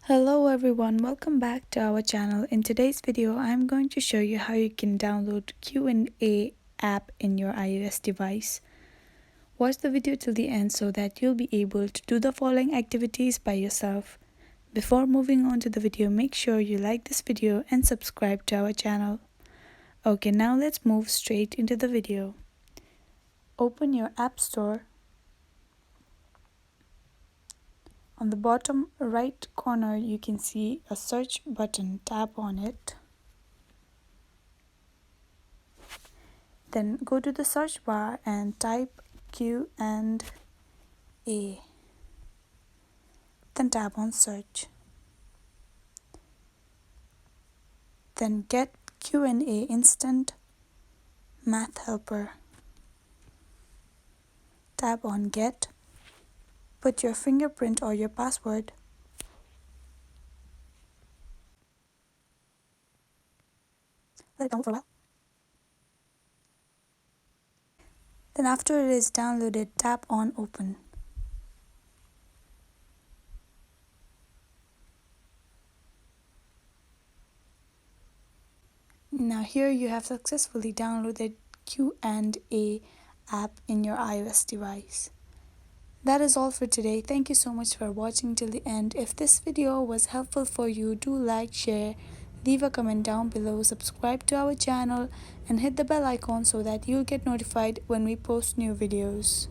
Hello everyone, welcome back to our channel. In today's video, I'm going to show you how you can download Q&A app in your iOS device. Watch the video till the end so that you'll be able to do the following activities by yourself. Before moving on to the video, make sure you like this video and subscribe to our channel. Okay, now let's move straight into the video. Open your App Store. On the bottom right corner, you can see a search button. Tap on it. Then go to the search bar and type Q and A. Then tap on search. Then get Q&A Instant Math Helper. Tap on Get. Put your fingerprint or your password. Let it download for a while. Then after it is downloaded, tap on Open. Now here you have successfully downloaded Q&A app in your iOS device. That is all for today. Thank you so much for watching till the end. If this video was helpful for you, do like, share, leave a comment down below, subscribe to our channel and hit the bell icon so that you'll get notified when we post new videos.